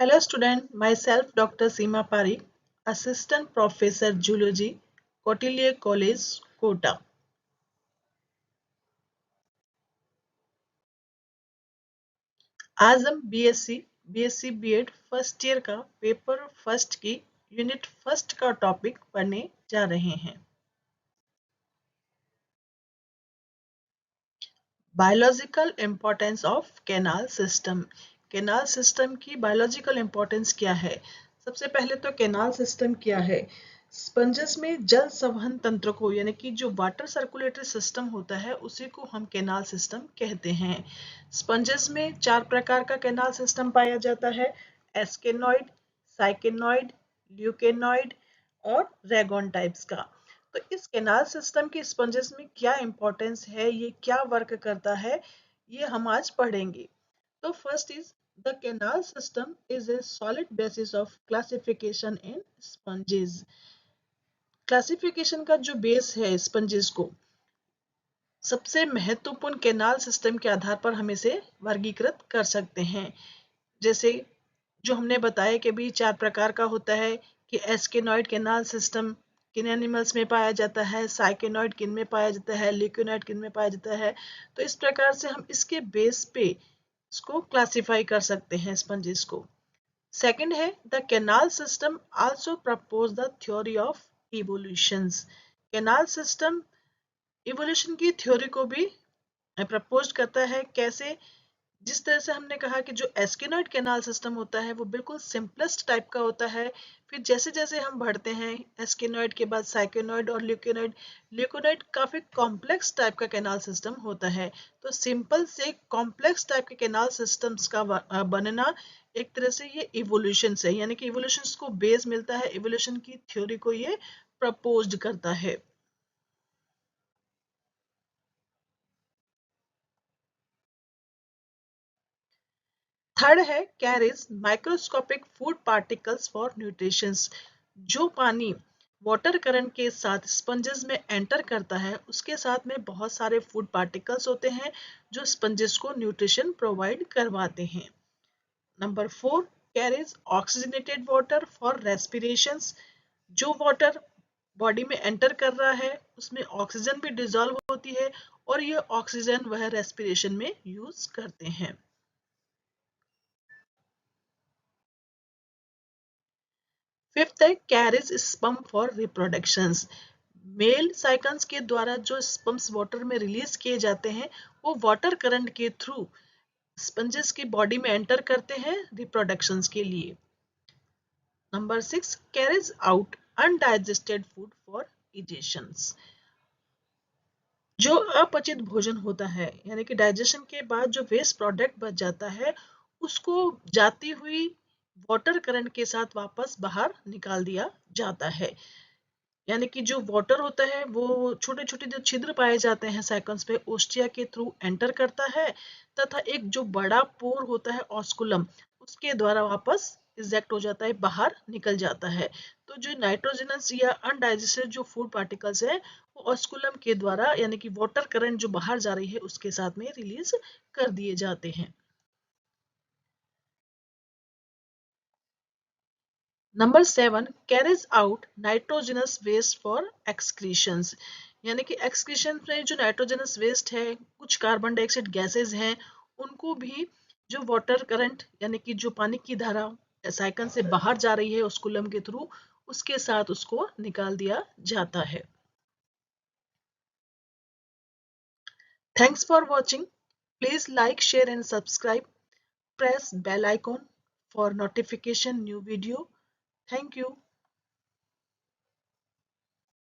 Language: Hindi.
Hello student, myself Dr. Seema Parikh, Assistant Professor Zoology, Kautilya College, Kota। आज हम बीएससी बीएड फर्स्ट ईयर का पेपर फर्स्ट की यूनिट फर्स्ट का टॉपिक पढ़ने जा रहे हैं। Biological importance of canal system. Canal system की बायोलॉजिकल इम्पोर्टेंस क्या है? सबसे पहले तो कैनाल सिस्टम क्या है? स्पंजेस में जल संवहन तंत्र को यानी कि जो वाटर सर्कुलेटरी सिस्टम होता है उसी को हम कैनाल सिस्टम कहते हैं। स्पंजेस में चार प्रकार का कैनाल सिस्टम पाया जाता है: एस्केनॉइड, साइकेनॉइड, ल्यूकेनॉइड और रेगोन टाइप्स का। तो इस कैनाल सिस्टम के स्पंजेस में क्या इंपॉर्टेंस है, ये क्या वर्क करता है, ये हम आज पढ़ेंगे। तो first is the canal system is a solid basis of classification in sponges. Classification का जो बेस है स्पंजेस को, सबसे महत्वपूर्ण कैनाल सिस्टम के आधार पर हम इसे वर्गीकृत कर सकते हैं। जैसे जो हमने बताया कि भी चार प्रकार का होता है कि एस्केनॉइड कैनाल सिस्टम किन एनिमल्स में पाया जाता है, साइकेनॉइड किन में पाया जाता है, ल्यूकेनॉइड किन में पाया जाता है। तो इस प्रकार से हम इसके बेस पे इसको क्लासिफाई कर सकते हैं स्पंजेस को। सेकंड है the canal system also propose the theory of evolutions. Canal system evolution की थ्योरी को भी प्रपोज करता है। कैसे? जिस तरह से हमने कहा कि जो एस्किनॉइड कैनाल सिस्टम होता है वो बिल्कुल सिंपलेस्ट टाइप का होता है। फिर जैसे जैसे हम बढ़ते हैं एस्किनॉइड के बाद साइकेनॉइड और ल्यूकेनॉइड, ल्यूकेनॉइड काफी कॉम्प्लेक्स टाइप का कैनाल सिस्टम होता है। तो सिंपल से कॉम्प्लेक्स टाइप के कैनाल सिस्टम्स का बनना एक तरह से ये इवोल्यूशन से, यानी कि इवोल्यूशन को बेस मिलता है, इवोल्यूशन की थ्योरी को ये प्रपोज्ड करता है। थर्ड है carries microscopic food particles for nutritions. जो पानी वाटर करंट के साथ स्पंजेस में एंटर करता है उसके साथ में बहुत सारे फूड पार्टिकल्स होते हैं जो स्पंजेस को न्यूट्रिशन प्रोवाइड करवाते हैं। Number 4 carries oxygenated water for respirations. जो वाटर बॉडी में एंटर कर रहा है उसमें ऑक्सीजन भी डिजॉल्व होती है और ये ऑक्सीजन वह रेस्पिरेशन में यूज करते हैं। फिफ्थ है carries sperm for reproductions. Male sycons के द्वारा जो स्पर्म्स वाटर में रिलीज किए जाते हैं वो वाटर करंट के थ्रू स्पंजेस की बॉडी में एंटर करते हैं रिप्रोडक्शंस के लिए। Number 6 carries out undigested food for egestions. जो अपचित भोजन होता है यानी कि डाइजेशन के बाद जो वेस्ट प्रोडक्ट बच जाता है उसको जाती हुई वाटर करंट के साथ वापस बाहर निकाल दिया जाता है। यानी कि जो वाटर होता है वो छोटे छोटे जो छिद्र पाए जाते हैं साइकन्स पे ओस्टिया के थ्रू एंटर करता है तथा एक जो बड़ा पोर होता है ऑस्कुलम उसके द्वारा वापस इजेक्ट हो जाता है, बाहर निकल जाता है। तो जो नाइट्रोजनस या अनडाइजेस्टेड जो फूड पार्टिकल्स है वो ऑस्कुलम के द्वारा यानी कि वाटर करंट जो बाहर जा रही है उसके साथ में रिलीज कर दिए जाते हैं। Number 7 carries out nitrogenous waste for excretions. यानी कि एक्सक्रीशन में जो नाइट्रोजनस वेस्ट है, कुछ कार्बन डाइऑक्साइड गैसेज हैं, उनको भी जो वाटर करंट यानी कि जो पानी की धारा साइकिल से बाहर जा रही है उस कुलम के थ्रू उसके साथ उसको निकाल दिया जाता है। Thanks for watching. Please like share and subscribe. Press bell icon for notification new video. Thank you.